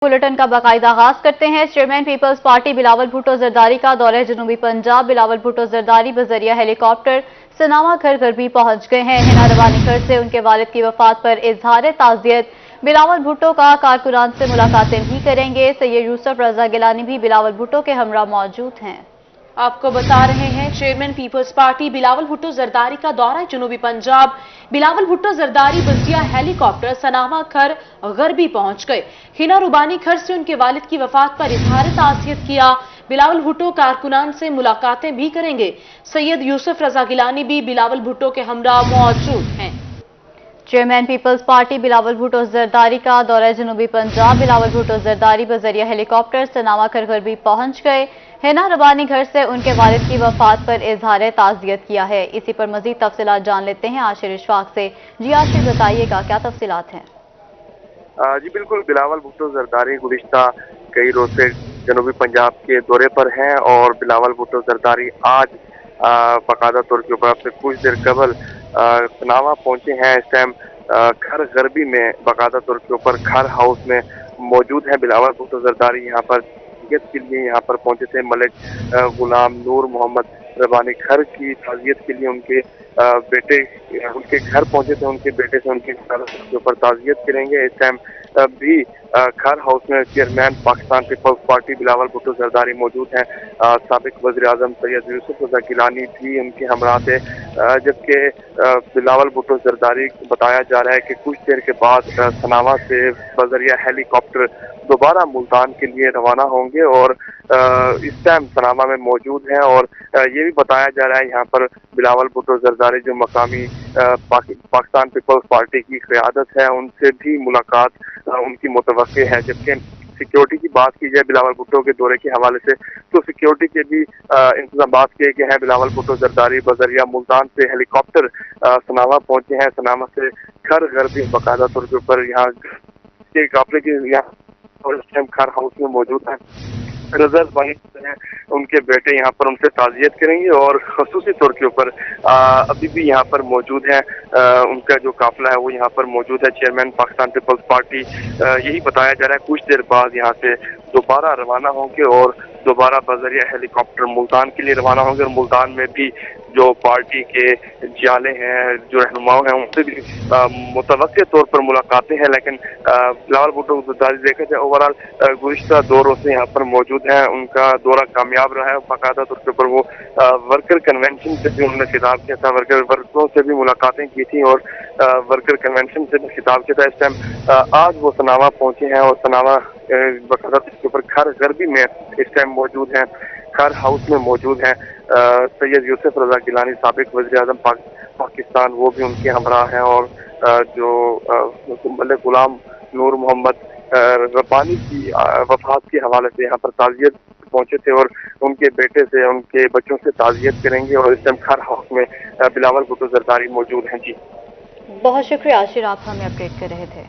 Bulletin का बाकायदा आगाज करते हैं। चेयरमैन पीपल्स पार्टी बिलावल भुट्टो जरदारी का दौरा जनूबी पंजाब। बिलावल भुट्टो जरदारी बजरिया हेलीकॉप्टर सनावा घर भी पहुंच गए हैं। हिना रवानी घर से उनके वालिद की वफात पर इजहार ताज़ियत। बिलावल भुट्टो का कारकुनान से मुलाकातें भी करेंगे। सैयद यूसुफ रजा गिलानी भी बिलावल भुट्टो के हमरा मौजूद हैं। आपको बता रहे हैं, चेयरमैन पीपल्स पार्टी बिलावल भुट्टो जरदारी का दौरा जनूबी पंजाब। बिलावल भुट्टो जरदारी बजिया हेलीकॉप्टर सनावा घर भी पहुंच गए। हिना रुबानी घर से उनके वालिद की वफात पर इजहार ताज़ियत किया। बिलावल भुट्टो कारकुनान से मुलाकातें भी करेंगे। सैयद यूसुफ रजा गिलानी भी बिलावल भुट्टो के हमरा मौजूद हैं। चेयरमैन पीपल्स पार्टी बिलावल भुट्टो जरदारी का दौरा जनूबी पंजाब। बिलावल भुट्टो जरदारी बजरिया हेलीकॉप्टर सनावा घर भी पहुंच गए। हिना रबानी घर से उनके वालिद की वफात पर इजहार ताज़ियत किया है। इसी पर मजीद तफसीलात जान लेते हैं आशिर इशफाक से। जी आशिर, बताइएगा क्या तफसीलात हैं? जी बिल्कुल, बिलावल भुट्टो जरदारी गुज़िश्ता कई रोज से जनूबी पंजाब के दौरे पर हैं और बिलावल भुट्टो जरदारी आज बाकायदा तौर के ऊपर आपसे कुछ देर कबल सनावा पहुंचे हैं। इस टाइम घर गरबी में बाकायदा तौर के ऊपर घर हाउस में मौजूद हैं। बिलावल भुट्टो जरदारी यहाँ पर के लिए यहाँ पर पहुंचे थे। मलिक गुलाम नूर मोहम्मद रबानी घर की ताज़ियत के लिए उनके बेटे उनके घर पहुंचे थे। उनके बेटे से उनके ऊपर ताज़ियत करेंगे। इस टाइम भी घर हाउस में चेयरमैन पाकिस्तान पीपल्स पार्टी बिलावल भुट्टो जरदारी मौजूद हैं। साबिक वज़ीर आज़म सैयद यूसुफ रजा गिलानी भी उनके हमरा थे। जबकि बिलावल भुट्टो जरदारी बताया जा रहा है कि कुछ देर के बाद सनावा से बजरिया हेलीकॉप्टर दोबारा मुल्तान के लिए रवाना होंगे और इस टाइम सनावा में मौजूद हैं। और ये भी बताया जा रहा है यहाँ पर बिलावल भुट्टो जरदारी जो मकामी पाकिस्तान पीपल्स पार्टी की क़यादत है उनसे भी मुलाकात उनकी मुतवक्के है। जबकि सिक्योरिटी की बात की जाए बिलावल भुट्टो के दौरे के हवाले से तो सिक्योरिटी के भी इंतजाम किए गए हैं। बिलावल भुट्टो जरदारी बजरिया मुल्तान से हेलीकॉप्टर सनावा पहुंचे हैं। सनावा से घर भी बाकायदा तौर के ऊपर यहाँ के काफले के यहाँ और इस टाइम घर हाउस में मौजूद हैं। रज़ा भाई उनके बेटे यहाँ पर उनसे ताज़ियत करेंगे और ख़ुसूसी तौर के ऊपर अभी भी यहाँ पर मौजूद हैं। उनका जो काफिला है वो यहाँ पर मौजूद है। चेयरमैन पाकिस्तान पीपल्स पार्टी यही बताया जा रहा है कुछ देर बाद यहाँ से दोबारा रवाना होंगे और दोबारा बजरिया हेलीकॉप्टर मुल्तान के लिए रवाना होंगे। और मुल्तान में भी जो पार्टी के जाले हैं जो रहनुमाओं हैं उनसे भी मुतवक्के तौर पर मुलाकातें हैं। लेकिन बिलावल भुट्टो जरदारी देखा जाए ओवरऑल गुज़िश्ता 2 रोज से यहाँ पर मौजूद हैं। उनका दौरा कामयाब रहा है। बाकायदा तौर के ऊपर वो वर्कर कन्वेंशन से भी उन्होंने खिताब किया था। वर्करों से भी मुलाकातें की थी और वर्कर कन्वेंशन से भी खिताब किया था। इस टाइम आज वो सनावा पहुंचे हैं और सनावा बाकायदा तौर के ऊपर घर गरबी में इस टाइम मौजूद हैं। घर हाउस में मौजूद हैं। सैयद यूसुफ रजा गिलानी साबिक वज़ीर आज़म पाकिस्तान वो भी उनके हमरा हैं। और जो मलिक गुलाम नूर मोहम्मद रबानी की वफात के हवाले से यहाँ पर ताज़ियत पहुंचे थे और उनके बेटे से उनके बच्चों से ताज़ियत करेंगे। और इस टाइम घर हाउस में बिलावल भुट्टो जरदारी मौजूद हैं। जी बहुत शुक्रिया आशिर, आप हमें अपडेट कर रहे थे।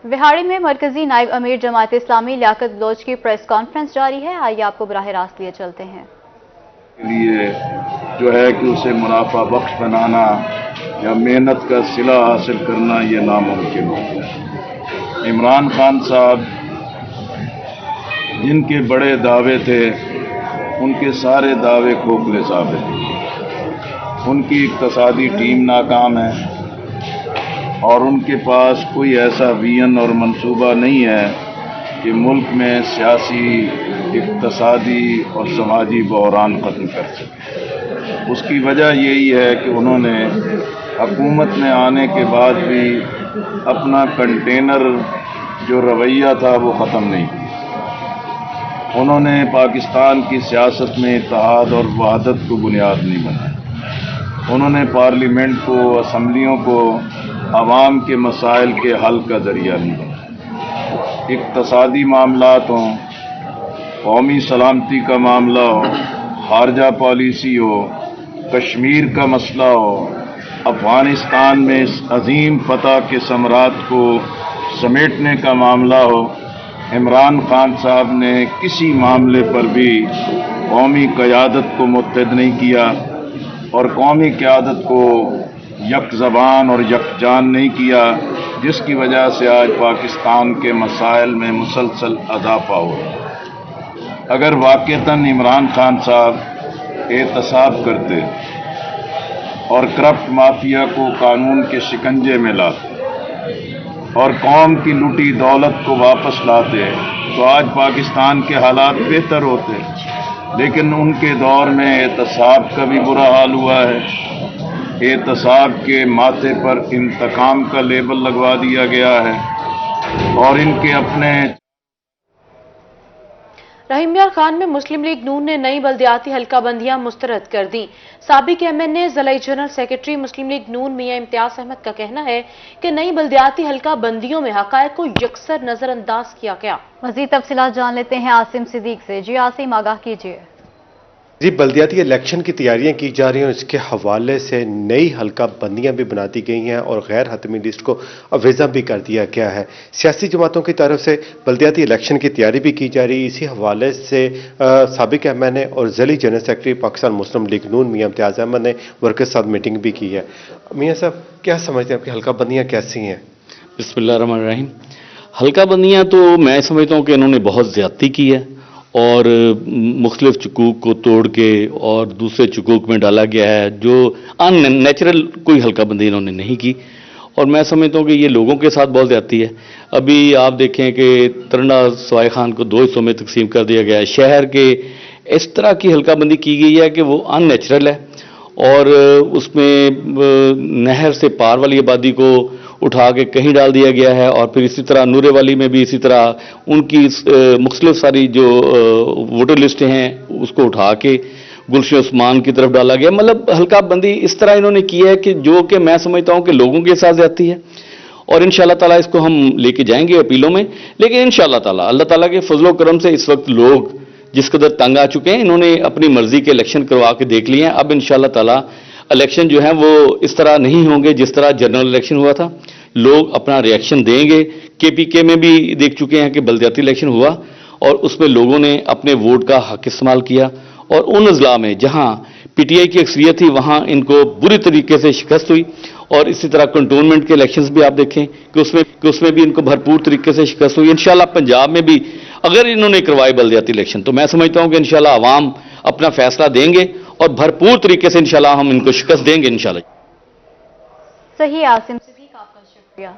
विहाड़ी में मरकजी नायब अमीर जमात इस्लामी लियाकत बलोच की प्रेस कॉन्फ्रेंस जारी है। आइए आपको बराह रास्त लिए चलते हैं। लिए जो है कि उसे मुनाफा बख्श बनाना या मेहनत का सिला हासिल करना ये नामुमकिन हो। इमरान खान साहब जिनके बड़े दावे थे उनके सारे दावे खोखले साबित हुए। उनकी इक्तसादी टीम नाकाम है और उनके पास कोई ऐसा विजन और मंसूबा नहीं है कि मुल्क में सियासी, इक्तसादी और समाजी बहरान ख़त्म कर सके। उसकी वजह यही है कि उन्होंने हुकूमत में आने के बाद भी अपना कंटेनर जो रवैया था वो ख़त्म नहीं किया। उन्होंने पाकिस्तान की सियासत में इत्तेहाद और वहादत को बुनियाद नहीं बनाया। उन्होंने पार्लियामेंट को, असम्बलियों को आवाम के मसाइल के हल का ज़रिया नहीं बनाया। इक्तसादी मामलात हों, कौमी सलामती का मामला हो, खारजा पॉलिसी हो, कश्मीर का मसला हो, अफ़गानिस्तान में इस अजीम फतह के सम्राट को समेटने का मामला हो, इमरान खान साहब ने किसी मामले पर भी कौमी क़यादत को मुत्तहद नहीं किया और कौमी क़यादत को یک زبان اور یکجان نہیں کیا، جس کی وجہ سے آج پاکستان کے مسائل میں مسلسل اضافہ ہو رہا ہے۔ اگر واقعتاً عمران خان صاحب احتساب کرتے اور کرپٹ مافیا کو قانون کے شکنجے میں لاتے اور قوم کی لوٹی دولت کو واپس لاتے تو آج پاکستان کے حالات بہتر ہوتے، لیکن ان کے دور میں احتساب کا بھی برا حال ہوا ہے۔ احتساب کے ماتھے پر انتقام کا لیبل لگوا دیا گیا ہے اور ان کے اپنے رحیم یار خان میں مسلم لیگ نون نے نئی بلدیاتی حلقہ بندیاں مسترد کر دیں۔ سابق MNA ضلعی جنرل سیکرٹری مسلم لیگ نون میاں امتیاز احمد کا کہنا ہے کہ نئی بلدیاتی حلقہ بندیوں میں حقائق کو یکسر نظر انداز کیا گیا۔ مزید تفصیلات جان لیتے ہیں عاصم صدیق سے۔ جی عاصم، آگاہ کیجیے۔ جی، بلدیاتی الیکشن کی تیاریاں کی جا رہی ہیں اور اس کے حوالے سے نئی حلقہ بندیاں بھی بنا دی گئی ہیں اور غیر حتمی لسٹ کو اویزا بھی کر دیا گیا ہے۔ سیاسی جماعتوں کی طرف سے بلدیاتی الیکشن کی تیاری بھی کی جا رہی ہے۔ اسی حوالے سے سابق MNA اور ضلعی جنرل سیکرٹری پاکستان مسلم لیگ نون میاں امتیاز احمد نے ورکرز کے ساتھ میٹنگ بھی کی ہے۔ میاں صاحب، کیا سمجھتے ہیں آپ کی حلقہ بندیاں کیسی ہیں؟ بسم اللہ الرحمن الرحیم۔ حلقہ بندیاں تو میں سمجھتا ہوں کہ انہوں نے بہت زیادتی کی ہے اور مختلف چکوک کو توڑ کے اور دوسرے چکوک میں ڈالا گیا ہے، جو ان نیچرل کوئی حلقہ بندی انہوں نے نہیں کی، اور میں سمجھتا ہوں کہ یہ لوگوں کے ساتھ بہت زیادتی ہے۔ ابھی آپ دیکھیں کہ ترنڈا سوائے خان کو 2 حصوں میں تقسیم کر دیا گیا ہے۔ شہر کے اس طرح کی حلقہ بندی کی گئی ہے کہ وہ ان نیچرل ہے، اور اس میں نہر سے پار والی آبادی کو اٹھا کے کہیں ڈال دیا گیا ہے، اور پھر اسی طرح نورے والی میں بھی اسی طرح ان کی مختلف ساری جو ووٹر لسٹیں ہیں اس کو اٹھا کے گلشن عثمان کی طرف ڈالا گیا۔ مطلب حلقہ بندی اس طرح انہوں نے کی ہے کہ جو کہ میں سمجھتا ہوں کہ لوگوں کے ساتھ زیادتی ہے، اور انشاءاللہ تعالیٰ اس کو ہم لے کے جائیں گے اپیلوں میں، لیکن انشاءاللہ تعالیٰ اللہ تعالیٰ کے فضل و کرم سے اس وقت لوگ جس قدر تنگ آ چکے ہیں، انہوں نے اپنی مرضی کے الیکشن کروا کے دیکھ لیے ہیں۔ اب انشاءاللہ تعالیٰ الیکشن جو ہیں وہ اس طرح نہیں ہوں گے جس طرح جنرل الیکشن ہوا تھا، لوگ اپنا ری ایکشن دیں گے۔ KPK میں بھی دیکھ چکے ہیں کہ بلدیاتی الیکشن ہوا اور اس میں لوگوں نے اپنے ووٹ کا حق استعمال کیا، اور ان اضلاع میں جہاں PTI کی اکثریت تھی وہاں ان کو بری طریقے سے شکست ہوئی، اور اسی طرح کنٹونمنٹ کے الیکشنز بھی آپ دیکھیں کہ اس میں بھی ان کو بھرپور طریقے سے شکست ہوئی۔ انشاءاللہ پنجاب میں بھی اگر انہوں نے کروائے بلدیاتی الیکشن تو میں سمجھتا ہوں کہ انشاءاللہ عوام اپنا فیصلہ دیں گے اور بھرپور طریقے سے انشاءاللہ ہم ان کو شکست دیں گے انشاءاللہ۔ صحیح عاصم صدیق، آپ کا شکریہ۔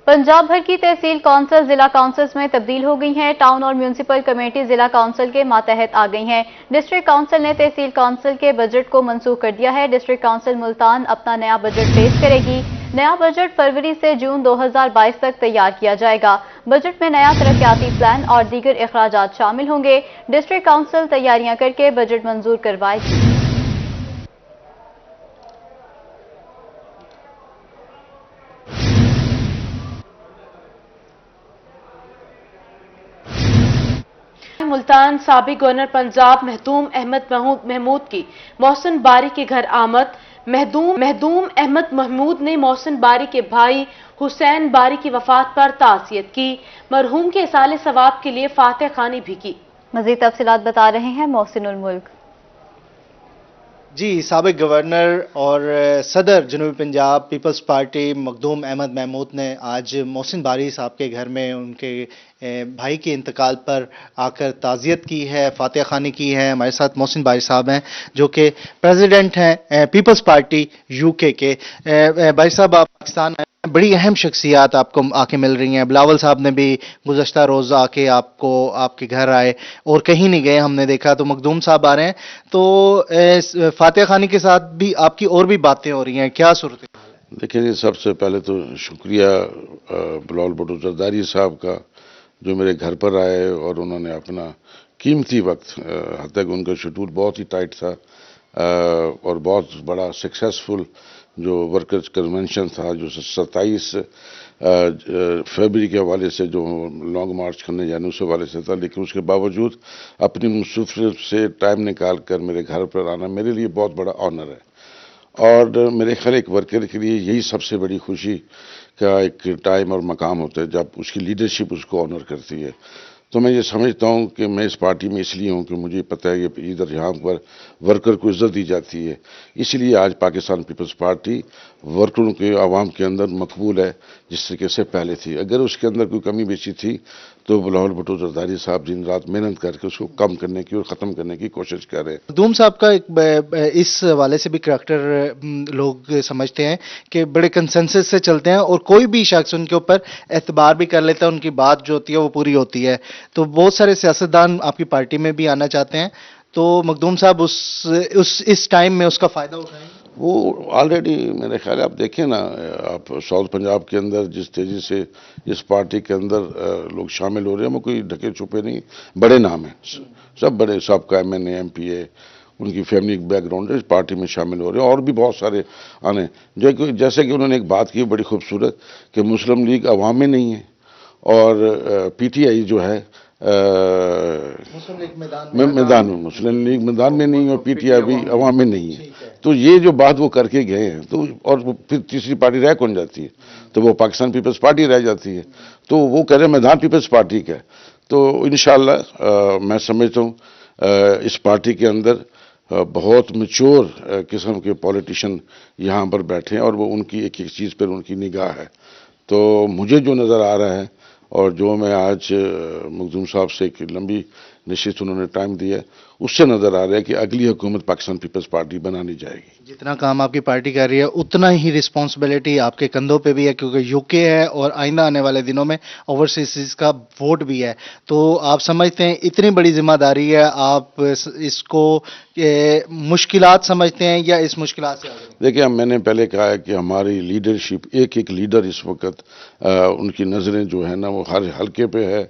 پنجاب بھر کی تحصیل کونسل ضلع کونسلز میں تبدیل ہو گئی ہیں۔ ٹاؤن اور میونسپل کمیٹی ضلع کونسل کے ماتحت آ گئی ہیں۔ ڈسٹرکٹ کونسل نے تحصیل کونسل کے بجٹ کو منسوخ کر دیا ہے۔ ڈسٹرکٹ کونسل ملتان اپنا نیا بجٹ پیش کرے گی۔ نیا بجٹ فروری سے جون 2022 تک تیار کیا جائے گا۔ بجٹ میں نیا ترقیاتی پلان اور دیگر اخراجات شامل ہوں گے۔ ڈسٹرکٹ کونسل تیاریاں کر کے بجٹ منظور کروائے گی۔ ملتان سابق گورنر پنجاب مہدوم احمد محمود کی محسن باری کے گھر آمد۔ مہدوم احمد محمود نے محسن باری کے بھائی حسین باری کی وفات پر تعزیت کی۔ مرحوم کے اصال ثواب کے لیے فاتح خوانی بھی کی۔ مزید تفصیلات بتا رہے ہیں محسن الملک۔ جی، سابق گورنر اور صدر جنوبی پنجاب پیپلز پارٹی مخدوم احمد محمود نے آج محسن باری صاحب کے گھر میں ان کے بھائی کے انتقال پر آ کر تعزیت کی ہے، فاتح خوانی کی ہے۔ ہمارے ساتھ محسن باری صاحب ہیں جو کہ پریزیڈنٹ ہیں پیپلز پارٹی UK کے۔ باری صاحب، آپ پاکستان آئے، بڑی اہم شخصیات آپ کو آ کے مل رہی ہیں۔ بلاول صاحب نے بھی گزشتہ روز آ کے آپ کے گھر آئے اور کہیں نہیں گئے، ہم نے دیکھا، تو مخدوم صاحب آ رہے ہیں، تو فاتح خوانی کے ساتھ بھی آپ کی اور بھی باتیں ہو رہی ہیں، کیا صورتحال ہے؟ دیکھیں جی، سب سے پہلے تو شکریہ بلاول بھٹو زرداری صاحب کا جو میرے گھر پر آئے اور انہوں نے اپنا قیمتی وقت، حتیٰ کہ ان کا شیڈول بہت ہی ٹائٹ تھا اور بہت بڑا سکسیسفل جو ورکرز کنونشن تھا جو 27 فیبری کے حوالے سے جو لانگ مارچ کرنے جانے اس حوالے سے تھا، لیکن اس کے باوجود اپنی مصروفیت سے ٹائم نکال کر میرے گھر پر آنا میرے لیے بہت بڑا آنر ہے، اور میرے خیال ایک ورکر کے لیے یہی سب سے بڑی خوشی کا ایک ٹائم اور مقام ہوتا ہے جب اس کی لیڈرشپ اس کو آنر کرتی ہے۔ تو میں یہ سمجھتا ہوں کہ میں اس پارٹی میں اس لیے ہوں کہ مجھے پتہ ہے کہ ادھر یہاں پر ورکر کو عزت دی جاتی ہے، اسی لیے آج پاکستان پیپلز پارٹی ورکروں کے عوام کے اندر مقبول ہے جس طریقے سے پہلے تھی. اگر اس کے اندر کوئی کمی بیشی تھی تو بلاول بھٹو زرداری صاحب دن رات محنت کر کے اس کو کم کرنے کی اور ختم کرنے کی کوشش کر رہے ہیں. مخدوم صاحب کا اس حوالے سے بھی کریکٹر لوگ سمجھتے ہیں کہ بڑے کنسنسس سے چلتے ہیں اور کوئی بھی شخص ان کے اوپر اعتبار بھی کر لیتا ہے, ان کی بات جو ہوتی ہے وہ پوری ہوتی ہے. تو بہت سارے سیاستدان آپ کی پارٹی میں بھی آنا چاہتے ہیں, تو مخدوم صاحب اس ٹائم میں اس کا فائدہ اٹھائیں. وہ آلریڈی میرے خیال ہے آپ دیکھیں نا, آپ ساؤتھ پنجاب کے اندر جس تیزی سے اس پارٹی کے اندر لوگ شامل ہو رہے ہیں, وہ کوئی ڈھکے چھپے نہیں, بڑے نام ہیں, سب بڑے, سب کا ایم این اے, ایم پی اے, ان کی فیملی بیک گراؤنڈ ہے, اس پارٹی میں شامل ہو رہے ہیں. اور بھی بہت سارے آنے, جیسے کہ انہوں نے ایک بات کی بڑی خوبصورت کہ مسلم لیگ عوام میں نہیں ہے اور پی ٹی آئی جو ہے میدان میں, مسلم لیگ میدان میں نہیں اور پی ٹی آئی بھی عوام میں نہیں ہے. تو یہ جو بات وہ کر کے گئے ہیں, تو اور پھر تیسری پارٹی رہ کون جاتی ہے, تو وہ پاکستان پیپلز پارٹی رہ جاتی ہے. تو وہ کہہ رہے ہیں میدان پیپلز پارٹی کا. تو انشاءاللہ میں سمجھتا ہوں اس پارٹی کے اندر بہت میچور قسم کے پولیٹیشین یہاں پر بیٹھے ہیں اور وہ ان کی ایک ایک چیز پر ان کی نگاہ ہے. تو مجھے جو نظر آ رہا ہے اور جو میں آج مخدوم صاحب سے ایک لمبی نشست انہوں نے ٹائم دیا ہے, اس سے نظر آ رہا ہے کہ اگلی حکومت پاکستان پیپلز پارٹی بنانی جائے گی. جتنا کام آپ کی پارٹی کر رہی ہے اتنا ہی رسپانسبلٹی آپ کے کندھوں پہ بھی ہے, کیونکہ یو کے ہے اور آئندہ آنے والے دنوں میں اوورسیز کا ووٹ بھی ہے. تو آپ سمجھتے ہیں اتنی بڑی ذمہ داری ہے, آپ اس کو مشکلات سمجھتے ہیں یا اس مشکلات سے؟ دیکھیں, میں نے پہلے کہا ہے کہ ہماری لیڈرشپ, ایک ایک لیڈر اس وقت ان کی نظریں جو ہیں نا وہ ہر حلقے پہ ہے,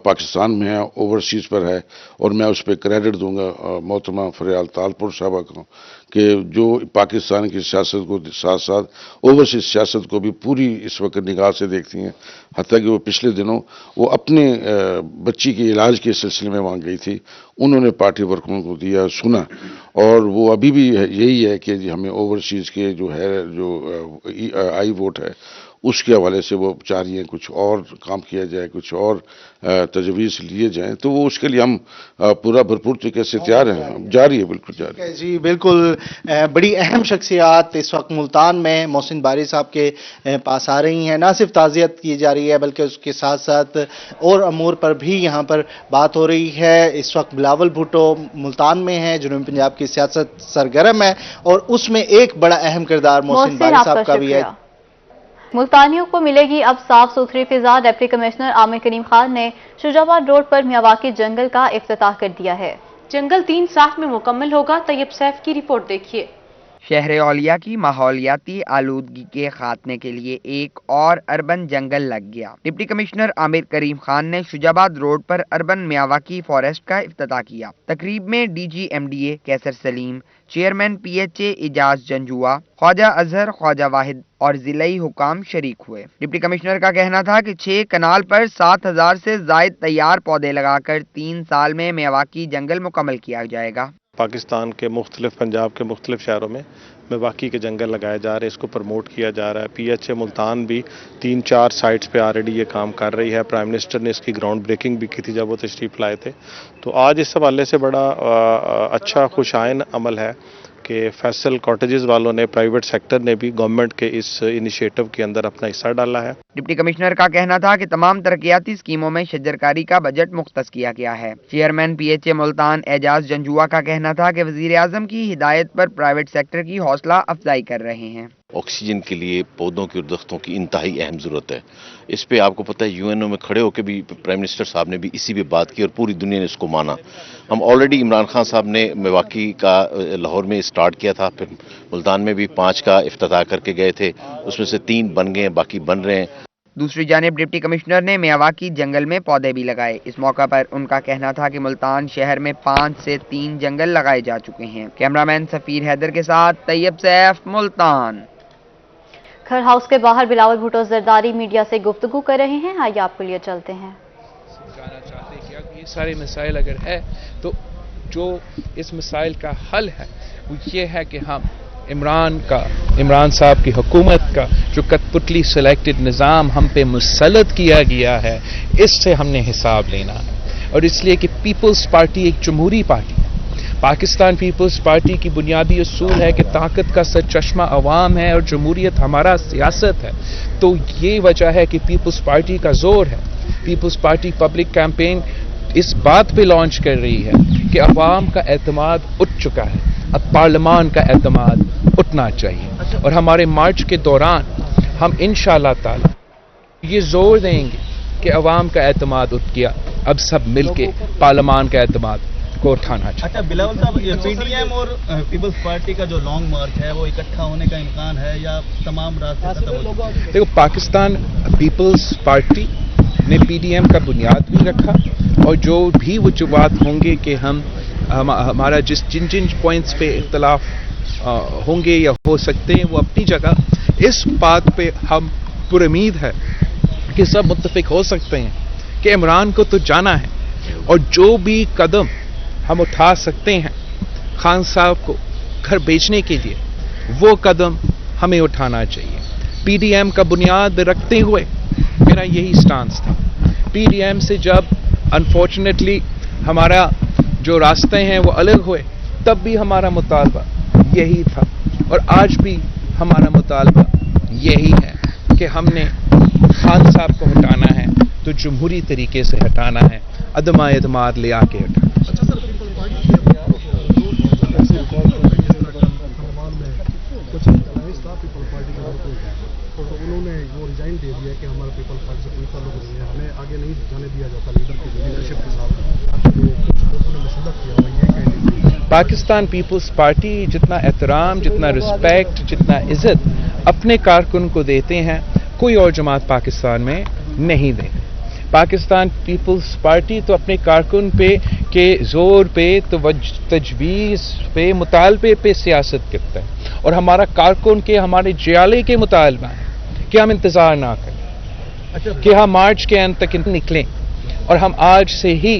پاکستان میں ہے, اوورسیز پر ہے. اور میں اس پہ کریڈٹ دوں گا محترمہ فریال تالپور صاحبہ کو کہ جو پاکستان کی سیاست کو ساتھ ساتھ اوورسیز سیاست کو بھی پوری اس وقت نگاہ سے دیکھتی ہیں. حتیٰ کہ وہ پچھلے دنوں وہ اپنے بچی کے علاج کے سلسلے میں وہاں گئی تھی, انہوں نے پارٹی ورکروں کو دیا, سنا, اور وہ ابھی بھی یہی ہے کہ ہمیں اوورسیز کے جو ہے جو آئی ووٹ ہے اس کے حوالے سے وہ چاہ رہی ہیں کچھ اور کام کیا جائے, کچھ اور تجویز لیے جائیں. تو وہ اس کے لیے ہم پورا بھرپور طریقے سے تیار ہیں, جاری ہے, بالکل جاری ہے. جی بالکل. بڑی اہم شخصیات اس وقت ملتان میں محسن باری صاحب کے پاس آ رہی ہیں. نہ صرف تعزیت کی جا رہی ہے بلکہ اس کے ساتھ ساتھ اور امور پر بھی یہاں پر بات ہو رہی ہے. اس وقت بلاول بھٹو ملتان میں ہیں, جنوبی پنجاب کی سیاست سرگرم ہے, اور اس میں ایک بڑا اہم کردار محسن باری صاحب کا بھی ہے. ملتانیوں کو ملے گی اب صاف ستھری فضا. ڈپٹی کمشنر عامر کریم خان نے شجاع آباد روڈ پر میاواکی جنگل کا افتتاح کر دیا ہے. جنگل 3 سال میں مکمل ہوگا. طیب سیف کی رپورٹ دیکھیے. شہر اولیا کی ماحولیاتی آلودگی کے خاتمے کے لیے ایک اور اربن جنگل لگ گیا. ڈپٹی کمشنر عامر کریم خان نے شجاع آباد روڈ پر اربن میاواکی فارسٹ کا افتتاح کیا. تقریب میں D G M D A Qaiser Saleem, chairman P H A Ejaz Janjua, Khawaja Azhar, Khawaja Wahid اور ضلعی حکام شریک ہوئے. ڈپٹی کمشنر کا کہنا تھا کہ 6 کنال پر 7000 سے زائد تیار پودے لگا کر 3 سال میں میاواکی جنگل مکمل کیا جائے گا. پاکستان کے مختلف, پنجاب کے مختلف شہروں میں میاواکی کے جنگل لگائے جا رہے ہیں, اس کو پروموٹ کیا جا رہا ہے. پی ایچ اے ملتان بھی 3-4 سائٹس پہ آلریڈی یہ کام کر رہی ہے. پرائم منسٹر نے اس کی گراؤنڈ بریکنگ بھی کی تھی جب وہ تشریف لائے تھے. تو آج اس حوالے سے بڑا اچھا خوش آئن عمل ہے کہ فیصل کاٹیجز والوں نے, پرائیویٹ سیکٹر نے بھی گورنمنٹ کے اس انیشیٹو کے اندر اپنا حصہ ڈالا ہے. ڈپٹی کمشنر کا کہنا تھا کہ تمام ترقیاتی اسکیموں میں شجرکاری کا بجٹ مختص کیا گیا ہے. Chairman P H A Multan Ejaz Janjua کا کہنا تھا کہ وزیر اعظم کی ہدایت پر پرائیویٹ سیکٹر کی حوصلہ افزائی کر رہے ہیں. آکسیجن کے لیے پودوں کی اور درختوں کی انتہائی اہم ضرورت ہے. اس پہ آپ کو پتہ ہے یو این او میں کھڑے ہو کے بھی پرائم منسٹر صاحب نے بھی اسی پہ بات کی اور پوری دنیا نے اس کو مانا. ہم آلریڈی عمران خان صاحب نے میاواکی کا لاہور میں اسٹارٹ کیا تھا, پھر ملتان میں بھی 5 کا افتتاح کر کے گئے تھے, اس میں سے 3 بن گئے ہیں, باقی بن رہے ہیں. دوسری جانب ڈپٹی کمشنر نے میاواکی جنگل میں پودے بھی لگائے. اس موقع پر ان کا کہنا تھا کہ ملتان شہر میں 5 سے 3 جنگل لگائے جا چکے ہیں. کیمرامین سفیر حیدر کے ساتھ طیب سیف, ملتان. کھر ہاؤس کے باہر بلاول بھٹو زرداری میڈیا سے گفتگو کر رہے ہیں. آئیے آپ کو لیے چلتے ہیں. سمجھانا چاہتے ہیں کہ یہ سارے مسائل اگر ہے تو جو اس مسائل کا حل ہے وہ یہ ہے کہ ہم عمران صاحب کی حکومت کا جو کٹ پتلی سلیکٹڈ نظام ہم پہ مسلط کیا گیا ہے, اس سے ہم نے حساب لینا ہے. اور اس لیے کہ پیپلز پارٹی ایک جمہوری پارٹی ہے, पाकिस्तान पीपल्स पार्टी की बुनियादी उसूल है कि ताकत का सरचश्मा अवाम है और जमहूरियत हमारा सियासत है। तो ये वजह है कि पीपल्स पार्टी का जोर है। पीपल्स पार्टी पब्लिक कैंपेन इस बात पे लॉन्च कर रही है कि अवाम का एतमाद उठ चुका है, अब पार्लियामान का एतमाद उठना चाहिए। और हमारे मार्च के दौरान हम इंशाअल्लाह ताला ये जोर देंगे कि अवाम का एतमाद उठ गया, अब सब मिलके पार्लियामान का एतमाद को उठाना चाहिए। अच्छा बिलावल साहब, पीडीएम और पीपल्स पार्टी का जो लॉन्ग मार्च है वो इकट्ठा होने का इम्कान है या तमाम रास्ते खत्म हो चुके हैं? देखो, पाकिस्तान पीपल्स पार्टी ने पीडीएम का बुनियाद भी रखा और जो भी वजूहात होंगे कि हमारा जिन जिन पॉइंट्स पे इख्तलाफ होंगे या हो सकते हैं वो अपनी जगह, इस बात पे हम पुरुमीद है कि सब मुत्तफिक हो सकते हैं कि इमरान को तो जाना है और जो भी कदम हम उठा सकते हैं खान साहब को घर भेजने के लिए, वो कदम हमें उठाना चाहिए। पीडीएम का बुनियाद रखते हुए मेरा यही स्टांस था। पीडीएम से जब अनफॉर्चुनेटली हमारा जो रास्ते हैं वो अलग हुए, तब भी हमारा मुतालबा यही था और आज भी हमारा मुतालबा यही है कि हमने खान साहब को हटाना है तो जमहूरी तरीके से हटाना है, अदमा एतमाद ले आके हटाना। उन्होंने वो रिजाइन दे दिया कि हमारा पीपल्स पार्टी से कोई ताल्लुक नहीं है, हमें आगे नहीं जाने दिया जाता लीडर की लीडरशिप के साथ, तो कुछ लोगों ने मुसल्लत किया हुआ ये कहने। पाकिस्तान पीपल्स पार्टी जितना एहतराम, जितना रिस्पेक्ट, जितना इज्जत अपने कारकुन को देते हैं, कोई और जमात पाकिस्तान में नहीं देते। पाकिस्तान पीपल्स पार्टी तो अपने कारकुन पे के जोर पे, तो तजवीज़ पे, मुतालबे पे सियासत करता है और हमारा कारकुन के, हमारे जियाले के मुतालबा है कि हम इंतज़ार ना करें, कि हम मार्च के अंत तक निकलें और हम आज से ही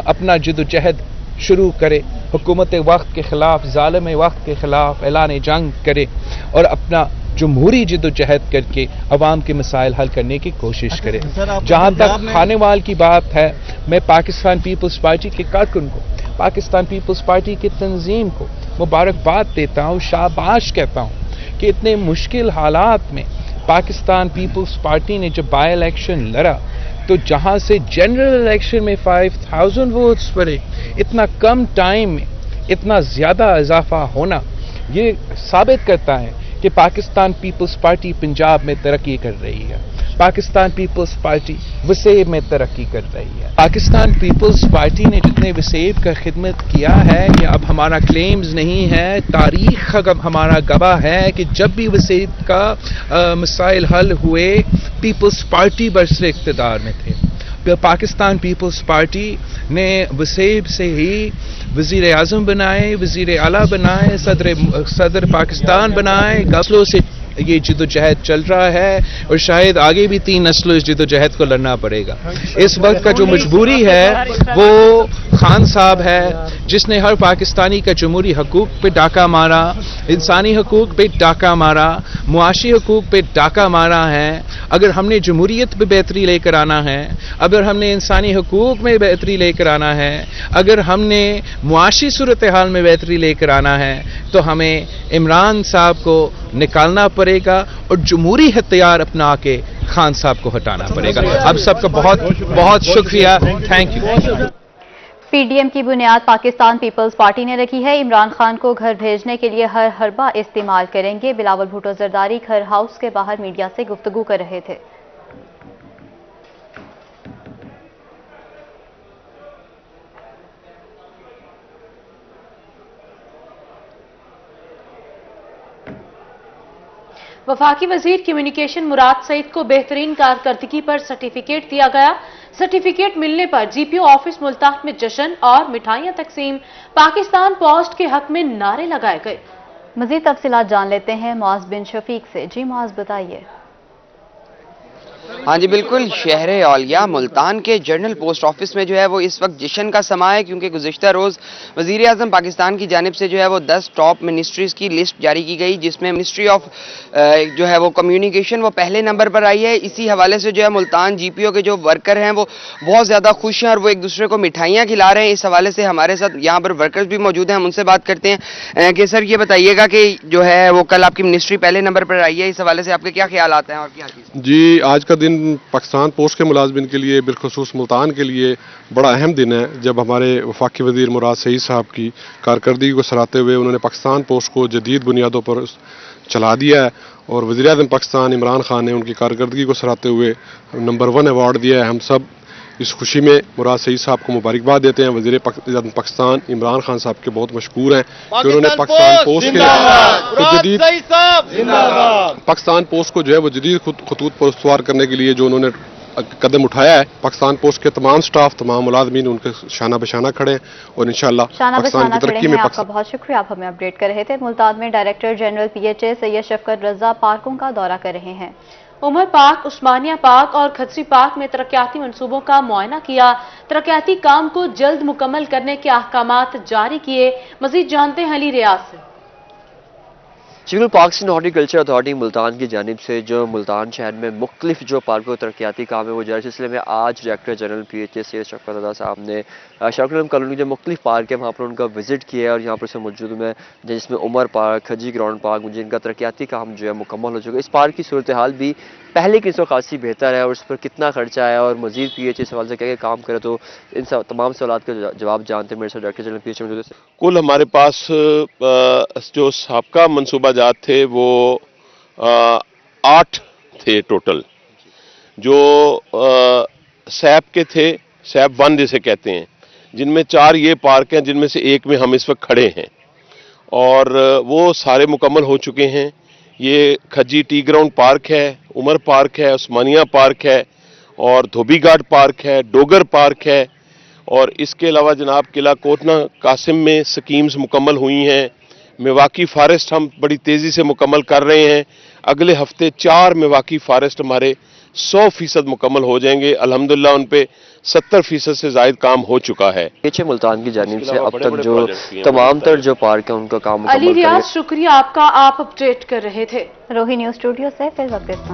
अपना जद्दोजहद शुरू करें, हुकूमत वक्त के खिलाफ, ज़ालिम वक्त के खिलाफ ऐलान जंग करें और अपना जमहूरी जद्दोजहद करके अवाम के मसाइल हल करने की कोशिश करें। जहाँ तक खाने वाल की बात है, मैं पाकिस्तान पीपल्स पार्टी के कारकुन को, पाकिस्तान पीपल्स पार्टी की तंजीम को मुबारकबाद देता हूँ, शाबाश कहता हूँ कि इतने मुश्किल हालात में पाकिस्तान पीपल्स पार्टी ने जब बाई इलेक्शन लड़ा तो जहाँ से जनरल इलेक्शन में 5000 वोट्स पड़े, इतना कम टाइम में इतना ज़्यादा इजाफा होना, ये साबित करता है कि पाकिस्तान पीपल्स पार्टी पंजाब में तरक्की कर रही है, पाकिस्तान पीपल्स पार्टी वसेब में तरक्की कर रही है। पाकिस्तान पीपल्स पार्टी ने जितने वसेब का खिदमत किया है, ये अब हमारा क्लेम्स नहीं है, तारीख हमारा गवाह है कि जब भी वसेब का मसाइल हल हुए, पीपल्स पार्टी बरसरे इक़्तिदार में थे। पाकिस्तान पीपल्स पार्टी ने वसेब से ही वज़ीर आज़म बनाए, वज़ीर आला बनाए, सदर पाकिस्तान बनाए। नस्लों से ये जद्दोजहद चल रहा है और शायद आगे भी 3 नस्लों इस जद्दोजहद को लड़ना पड़ेगा। इस वक्त का जो मजबूरी है वो खान साहब है, जिसने हर पाकिस्तानी का जमहूरी हकूक पे डाका मारा, इंसानी हकूक पे डाका मारा, मुआशी हकूक पे डाका मारा है। अगर हमने जमहूरियत पे बेहतरी लेकर आना है, अगर हमने इंसानी हकूक में बेहतरी लेकर आना है, अगर हमने मुआशी सूरत हाल में बेहतरी लेकर आना है, तो हमें इमरान साहब को निकालना पड़ेगा और जमहूरी हथियार अपना के खान साहब को हटाना पड़ेगा। अब सबका बहुत बहुत शुक्रिया, थैंक यू। पीडीएम की बुनियाद पाकिस्तान पीपल्स पार्टी ने रखी है। इमरान खान को घर भेजने के लिए हर हरबा इस्तेमाल करेंगे। बिलावल भुट्टो जरदारी घर हाउस के बाहर मीडिया से गुफ्तगू कर रहे थे। वफाकी वजीर कम्युनिकेशन मुराद सईद को बेहतरीन कारकर्दगी पर सर्टिफिकेट दिया गया। सर्टिफिकेट मिलने पर जीपीओ ऑफिस मुल्तान में जश्न और मिठाइयां तकसीम, पाकिस्तान पोस्ट के हक में नारे लगाए गए। मजीद तफसीलात जान लेते हैं मुआज बिन शफीक से। जी मुआज, बताइए। हाँ जी बिल्कुल, शहर औलिया मुल्तान के जनरल पोस्ट ऑफिस में जो है वो इस वक्त जश्न का समा है, क्योंकि गुज़िश्ता रोज़ वज़ीर आज़म पाकिस्तान की जानिब से जो है वो 10 टॉप मिनिस्ट्रीज़ की लिस्ट जारी की गई, जिसमें मिनिस्ट्री ऑफ जो है वो कम्युनिकेशन वो पहले नंबर पर आई है। इसी हवाले से जो है मुल्तान GPO के जो वर्कर हैं वो बहुत ज़्यादा खुश हैं और वो एक दूसरे को मिठाइयाँ खिला रहे हैं। इस हवाले से हमारे साथ यहाँ पर वर्कर्स भी मौजूद हैं, हम उनसे बात करते हैं कि सर ये बताइएगा कि जो है वो कल आपकी मिनिस्ट्री पहले नंबर पर आई है, इस हवाले से आपके क्या ख्याल आते हैं और क्या चीज़? जी, आज का दिन पाकिस्तान पोस्ट के मुलाजमिन के लिए, बिलखुसूस मुल्तान के लिए बड़ा अहम दिन है, जब हमारे वफाकी वज़ीर मुराद सईद साहब की कारकर्दगी को सराहते हुए उन्होंने पाकिस्तान पोस्ट को जदीद बुनियादों पर चला दिया है और वज़ीर आज़म पाकिस्तान इमरान खान ने उनकी कारकर्दगी को सराहते हुए नंबर 1 अवार्ड दिया है। हम सब इस खुशी में मुराद सईद साहब को मुबारकबाद देते हैं। वज़ीर आज़म पाकिस्तान इमरान खान साहब के बहुत मशकूर हैं कि उन्होंने पाकिस्तान पोस्ट के जदीद पाकिस्तान पोस्ट को जो है वो जदीद खतूत पर इस्तवार करने के लिए जो उन्होंने कदम उठाया है। पाकिस्तान पोस्ट के तमाम स्टाफ, तमाम मुलाजमीन उनके शाना बशाना खड़े हैं और इंशाअल्लाह पाकिस्तान की तरक्की में। आपका बहुत शुक्रिया, आप हमें अपडेट कर रहे थे। मुल्तान में डायरेक्टर जनरल PHA सैयद शफकत रजा पार्कों का दौरा कर रहे हैं। उमर पार्क, उस्मानिया पार्क और खदरी पार्क में तरक्याती मंसूबों का मुआयना किया। तरक्याती काम को जल्द मुकम्मल करने के अहकामात जारी किए। मजीद जानते हैं अली रियाज से। Civil parks and horticulture authority Multan की जानिब से जो मुल्तान शहर में मुख्तलिफ जो पार्कों तरक्याती काम है वो जारी सिलसिले में आज डायरेक्टर जनरल PHA सैयद शफकत रजा साहब ने शाहरुख कॉलोनी जो मुख्तलिफ पार्क है वहाँ पर उनका विजिट किया है और यहाँ पर से मौजूद में जिसमें उमर पार्क, खजी ग्राउंड पार्क, जिनका तरक्याती काम जो है मुकम्मल हो चुका है। इस पार्क की सूरत हाल भी पहले की निस्बत खासी बेहतर है और उस पर कितना खर्चा है और मजीद PHA सवाल से क्या काम करे, तो इन तमाम सवाल का जवाब जानते हैं मेरे साथ डायरेक्टर जनरल PHA मौजूद है। कुल हमारे पास जो साबका मनसूबाजात थे वो 8 थे टोटल, जो सैप के थे, सैप 1 जिसे कहते हैं, जिनमें 4 ये पार्क हैं जिनमें से एक में हम इस वक्त खड़े हैं और वो सारे मुकम्मल हो चुके हैं। ये खजी टी ग्राउंड पार्क है, उमर पार्क है, उस्मानिया पार्क है और धोबी घाट पार्क है, डोगर पार्क है और इसके अलावा जनाब किला कोटना कासिम में स्कीम्स मुकम्मल हुई हैं। मेवाकी फॉरेस्ट हम बड़ी तेज़ी से मुकम्मल कर रहे हैं। अगले हफ्ते 4 मेवाकी फॉरेस्ट हमारे 100% मुकम्मल हो जाएंगे। अल्हम्दुलिल्लाह उन पे 70% से ज़ायद काम हो चुका है। PHA मुल्तान की जानिब से अब तक जो तमाम तर जो पार्क है उनका काम अली रियाज शुक्रिया आपका, आप अपडेट कर रहे थे। रोही न्यूज़ स्टूडियो से फिर वापस।